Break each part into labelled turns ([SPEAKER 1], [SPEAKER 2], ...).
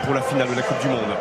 [SPEAKER 1] pour la finale de la Coupe du Monde.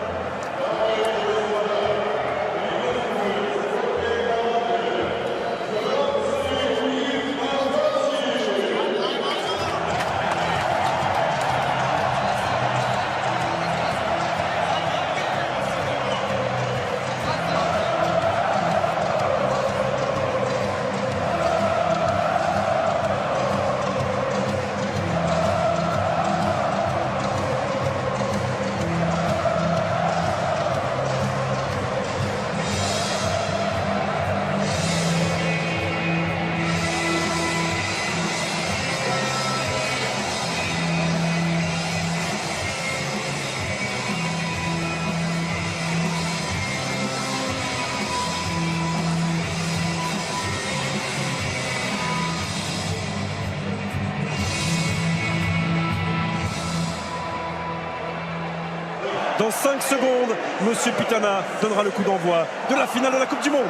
[SPEAKER 1] Dans 5 secondes, Monsieur Pitana donnera le coup d'envoi de la finale de la Coupe du Monde.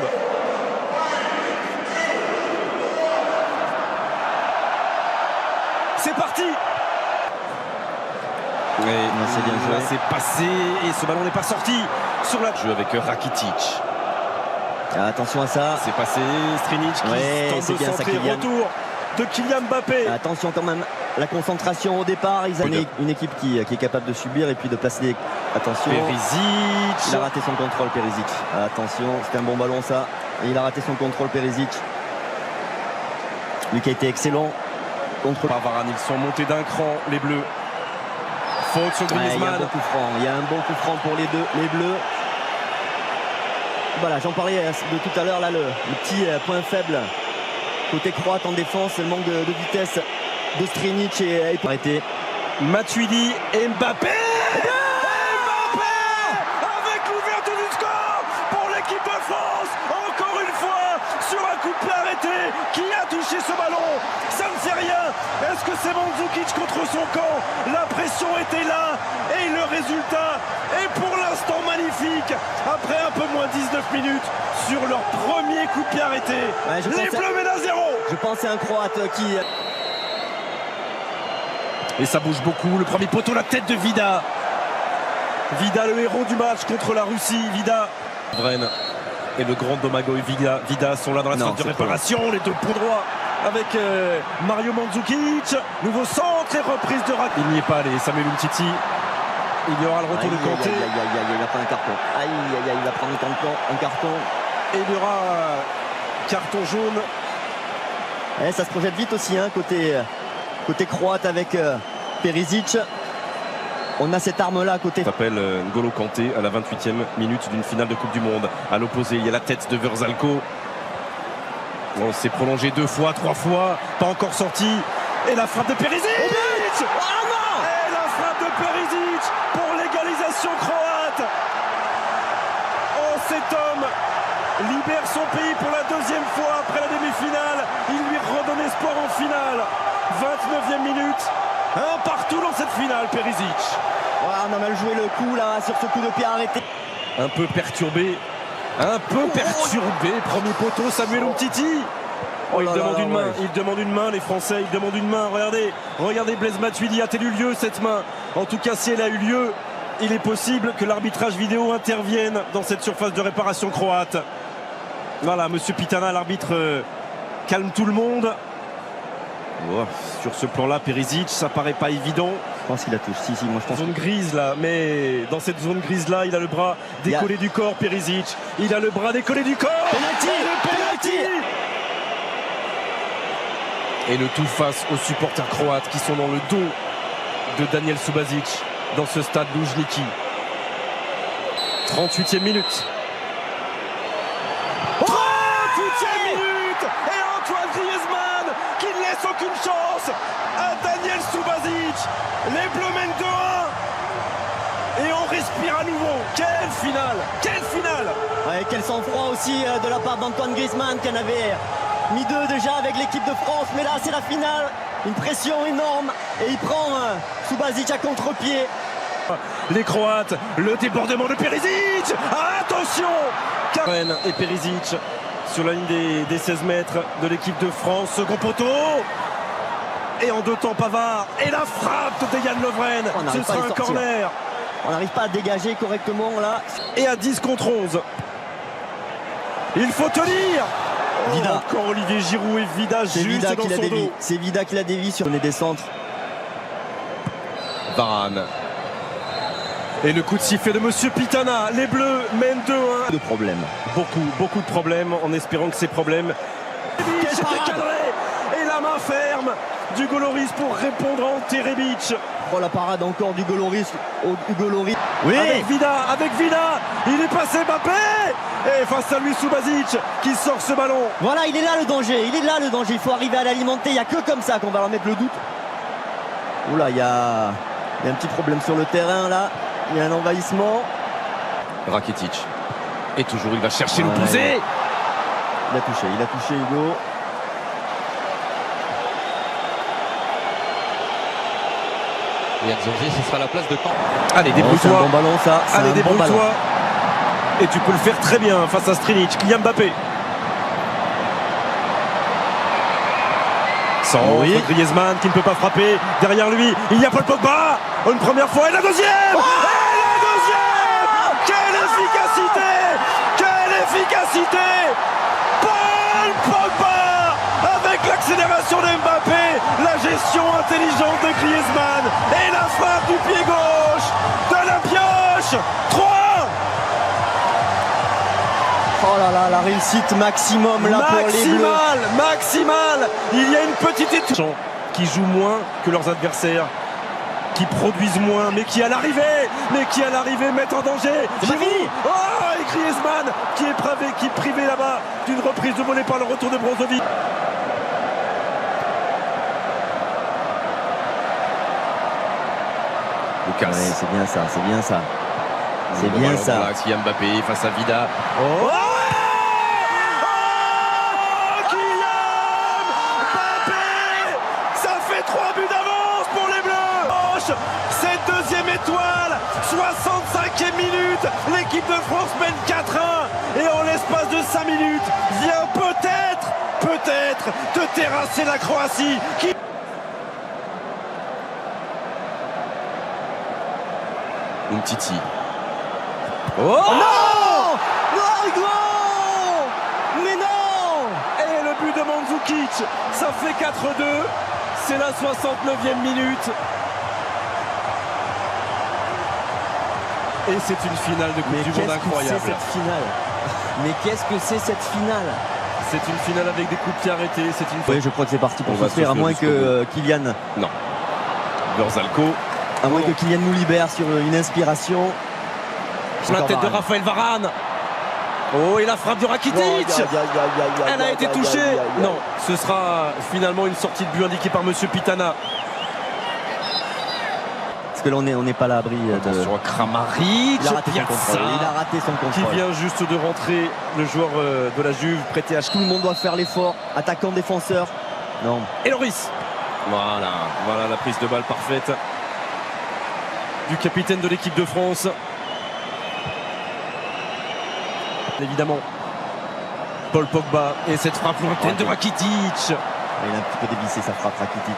[SPEAKER 1] C'est parti.
[SPEAKER 2] Oui, c'est bien joué.
[SPEAKER 1] C'est passé et ce ballon n'est pas sorti sur la jeu avec Rakitic.
[SPEAKER 2] Attention à ça.
[SPEAKER 1] C'est passé, Strinic qui tente de centrer, retour de Kylian Mbappé.
[SPEAKER 2] Attention quand même, la concentration au départ. Ils ont une équipe qui est capable de subir et puis de placer des... Attention.
[SPEAKER 1] Perisic.
[SPEAKER 2] Il a raté son contrôle, Perisic. Attention, c'était un bon ballon ça. Et il a raté son contrôle, Perisic. Lui qui a été excellent.
[SPEAKER 1] Contre Varane, ils sont montés d'un cran, les Bleus. Faute sur Griezmann.
[SPEAKER 2] Il y a un bon coup franc. Il y a un bon coup franc pour les Bleus. Voilà, j'en parlais de tout à l'heure, là, le petit point faible côté croate en défense, le manque de vitesse de Strinic et arrêté.
[SPEAKER 1] Matuidi et Mbappé. Mbappé avec l'ouverture du score pour l'équipe de France. Encore une fois sur un coup de pied arrêté. Qui a touché ce ballon? Ça ne fait rien. Est-ce que c'est Mandzukic contre son camp? La pression était là et le résultat est pour l'instant magnifique. Après un peu moins 19 minutes sur leur premier coup de pied arrêté. Ouais, les Bleus mènent à 0.
[SPEAKER 2] Je pense à un Croate qui...
[SPEAKER 1] Et ça bouge beaucoup. Le premier poteau, la tête de Vida. Vida, le héros du match contre la Russie. Vida. Vren et le grand Domagoj Vida sont là dans la phase de réparation. Les deux points droits avec Mario Mandzukic. Nouveau centre et reprise de Rakitic. Il n'y est pas allé. Samuel Umtiti. Il y aura le retour de Kanté.
[SPEAKER 2] Il va prendre un carton. Il va prendre un carton.
[SPEAKER 1] Et il y aura carton jaune.
[SPEAKER 2] Et ça se projette vite aussi, hein, côté croate avec Perisic. On a cette arme-là à côté.
[SPEAKER 1] Ça s'appelle N'Golo Kanté à la 28e minute d'une finale de Coupe du Monde. À l'opposé, il y a la tête de Verzalco. On s'est prolongé 2 fois, 3 fois. Pas encore sorti. Et la frappe de Perisic.
[SPEAKER 2] Oh non!
[SPEAKER 1] Et la frappe de Perisic pour l'égalisation croate. Oh, cet homme libère son pays pour la 2e fois après la demi-finale. Il lui redonne espoir en finale. 29e minute. Un partout dans cette finale, Perisic.
[SPEAKER 2] Ouais, on a mal joué le coup là sur ce coup de pied arrêté.
[SPEAKER 1] Un peu perturbé. Premier poteau, Samuel Umtiti. Oh, il demande une main. Il demande une main, les Français. Il demande une main. Regardez Blaise Matuidi. A-t-elle eu lieu cette main? En tout cas, si elle a eu lieu, il est possible que l'arbitrage vidéo intervienne dans cette surface de réparation croate. Voilà, Monsieur Pitana, l'arbitre, calme tout le monde. Oh, sur ce plan-là, Perisic, ça paraît pas évident.
[SPEAKER 2] Je pense qu'il a touché. Si, moi je pense.
[SPEAKER 1] Zone grise là, mais dans cette zone grise-là, il a le bras décollé du corps, Perisic. Il a le bras décollé du corps.
[SPEAKER 2] Penalty.
[SPEAKER 1] Et le tout face aux supporters croates qui sont dans le dos de Daniel Subasic dans ce stade Luzhniki. 38e minute. 38e minute. Et Antoine Griezmann qui ne laisse aucune chance à Daniel Subasic. Les Bleus mènent 2-1. Et on respire à nouveau. Quelle finale! Quelle finale!
[SPEAKER 2] Ouais, quel sang-froid aussi de la part d'Antoine Griezmann qui en avait mis 2 déjà avec l'équipe de France. Mais là, c'est la finale. Une pression énorme. Et il prend Subasic à contre-pied.
[SPEAKER 1] Les Croates, le débordement de Perisic. Attention! Karen et Perisic sur la ligne des 16 mètres de l'équipe de France. Second poteau. Et en 2 temps, Pavard. Et la frappe de Yann Lovren. Ce sera un corner.
[SPEAKER 2] On n'arrive pas à dégager correctement là.
[SPEAKER 1] Et à 10 contre 11. Il faut tenir.
[SPEAKER 2] Vida.
[SPEAKER 1] Encore Olivier Giroud et Vida
[SPEAKER 2] C'est
[SPEAKER 1] juste
[SPEAKER 2] Vida
[SPEAKER 1] dans
[SPEAKER 2] qui l'a
[SPEAKER 1] son
[SPEAKER 2] dévié.
[SPEAKER 1] dos.
[SPEAKER 2] C'est Vida qui l'a dévié sur les descentes.
[SPEAKER 1] Varane. Et le coup de sifflet de Monsieur Pitana. Les Bleus mènent 2-1.
[SPEAKER 2] De problème.
[SPEAKER 1] Beaucoup de problèmes, en espérant que ces problèmes...
[SPEAKER 2] Quelle parade.
[SPEAKER 1] Cadré. Et la main ferme d'Hugo Lloris pour répondre à Ante Rebic.
[SPEAKER 2] Oh, la parade encore d'Hugo Lloris. Hugo Lloris. Oui.
[SPEAKER 1] Avec Vida, il est passé Mbappé. Et face à lui Subasic qui sort ce ballon.
[SPEAKER 2] Voilà, il est là le danger. Il faut arriver à l'alimenter. Il n'y a que comme ça qu'on va leur mettre le doute. Oula, il y a un petit problème sur le terrain là. Il y a un envahissement.
[SPEAKER 1] Rakitic. Et toujours il va chercher le pousser.
[SPEAKER 2] Il a touché Hugo.
[SPEAKER 3] Et Nzonzi, ce sera la place de camp.
[SPEAKER 1] Allez,
[SPEAKER 2] C'est un
[SPEAKER 1] débrouille-toi.
[SPEAKER 2] bon ballon ça. C'est
[SPEAKER 1] Allez,
[SPEAKER 2] un bon ballon.
[SPEAKER 1] débrouille-toi. Et tu peux le faire très bien face à Strinic. Kylian Mbappé. Sans Griezmann qui ne peut pas frapper. Derrière lui, il y a Paul Pogba. Une première fois et la deuxième. Et la deuxième. Quelle efficacité. Quelle efficacité. Paul Pogba avec l'accélération de Mbappé. La gestion intelligente de Griezmann. Et la frappe du pied gauche de la pioche. 3.
[SPEAKER 2] Oh là là, la réussite maximum là pour les Bleus.
[SPEAKER 1] Maximal. Il y a une petite étoile qui jouent moins que leurs adversaires, qui produisent moins, mais qui à l'arrivée mettent en danger.
[SPEAKER 2] C'est pas fini.
[SPEAKER 1] Oh, et Griezmann qui est privé là-bas d'une reprise de volée par le retour de Brozovic. Lucas.
[SPEAKER 2] Ouais, c'est bien ça. C'est bien ça.
[SPEAKER 1] Kylian Mbappé face à Vida.
[SPEAKER 2] Oh.
[SPEAKER 1] Cette deuxième étoile, 65e minute, l'équipe de France mène 4-1 et en l'espace de 5 minutes vient peut-être de terrasser la Croatie qui... Umtiti. Oh
[SPEAKER 2] Non, Hugo. Mais non.
[SPEAKER 1] Et le but de Mandzukic, ça fait 4-2, c'est la 69e minute. Et c'est une finale de Coupe du Monde incroyable.
[SPEAKER 2] Mais qu'est-ce que c'est cette finale?
[SPEAKER 1] C'est une finale avec des coups de pied arrêtés. C'est une.
[SPEAKER 2] Oui, je crois que c'est parti pour
[SPEAKER 1] On va
[SPEAKER 2] souffrir, à
[SPEAKER 1] souffler
[SPEAKER 2] moins
[SPEAKER 1] jusqu'au
[SPEAKER 2] que Kylian.
[SPEAKER 1] Non. Berzalco.
[SPEAKER 2] À moins que Kylian nous libère sur une inspiration.
[SPEAKER 1] Sur la tête de Raphaël Varane. Oh, et la frappe de Rakitic. Elle a été touchée. Non, ce sera finalement une sortie de but indiquée par Monsieur Pitana.
[SPEAKER 2] Que l'on n'est pas à l'abri de...
[SPEAKER 1] Attention à Kramaric,
[SPEAKER 2] il a raté son contrôle.
[SPEAKER 1] Qui vient juste de rentrer, le joueur de la Juve prêté à...
[SPEAKER 2] Tout le monde doit faire l'effort, attaquant, défenseur. Non.
[SPEAKER 1] Et Lloris. Voilà la prise de balle parfaite du capitaine de l'équipe de France. Évidemment, Paul Pogba et cette frappe lointaine de Rakitic.
[SPEAKER 2] Il a un petit peu dévissé sa frappe, Rakitic.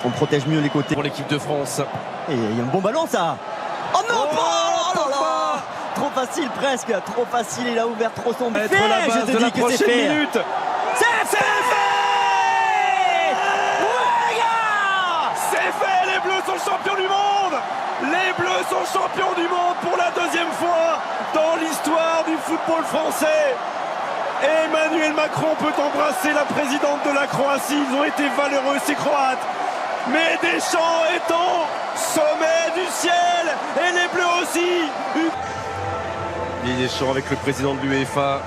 [SPEAKER 2] On protège mieux les côtés
[SPEAKER 1] pour l'équipe de France.
[SPEAKER 2] Et il y a un bon ballon ça. Oh non, oh là là. Trop facile presque, trop facile, il a ouvert trop son but.
[SPEAKER 1] Je te dis que c'est fait. Minute.
[SPEAKER 2] C'est fait. Ouais, gars.
[SPEAKER 1] C'est fait, les Bleus sont champions du monde. Les Bleus sont champions du monde pour la deuxième fois dans l'histoire du football français. Emmanuel Macron peut embrasser la présidente de la Croatie. Ils ont été valeureux, ces Croates. Mais Deschamps est au sommet du ciel et les Bleus aussi. Deschamps avec le président de l'UEFA.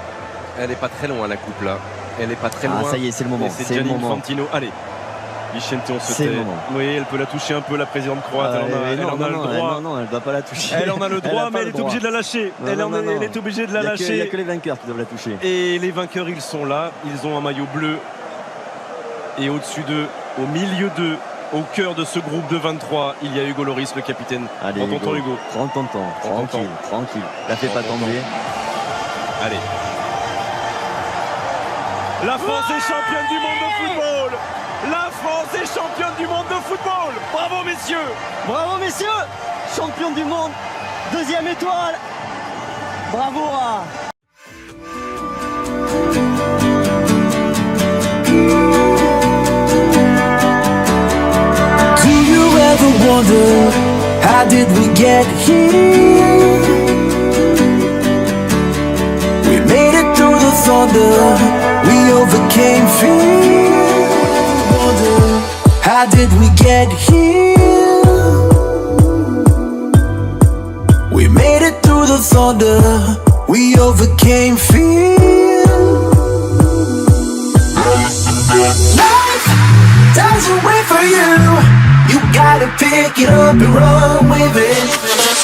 [SPEAKER 1] Elle n'est pas très loin la coupe là. Elle n'est pas très loin.
[SPEAKER 2] Ça y est, c'est le moment.
[SPEAKER 1] C'est Gianni Infantino. Allez, Vicente, on se tait. Oui, elle peut la toucher un peu, la présidente croate. Elle en a le droit.
[SPEAKER 2] Non, elle ne doit pas la toucher.
[SPEAKER 1] Elle en a le droit, mais elle est obligée de la lâcher. Elle est obligée de la lâcher.
[SPEAKER 2] Il n'y a que les vainqueurs qui doivent la toucher.
[SPEAKER 1] Et les vainqueurs, ils sont là. Ils ont un maillot bleu. Et au-dessus d'eux, au milieu d'eux, au cœur de ce groupe de 23, il y a Hugo Lloris, le capitaine.
[SPEAKER 2] Allez, prends ton temps, Hugo. Prends ton temps. Tranquille. La fais pas tomber.
[SPEAKER 1] Allez. La France est championne du monde de football. La France est championne du monde de football. messieurs.
[SPEAKER 2] Bravo messieurs, champion du monde, deuxième étoile. Bravo à...
[SPEAKER 4] Do you ever wonder, how did we get here? We made it through the thunder, we overcame fear. Wonder, how did we get here? We made it through the thunder, we overcame fear. Life doesn't wait for you. You gotta pick it up and run with it.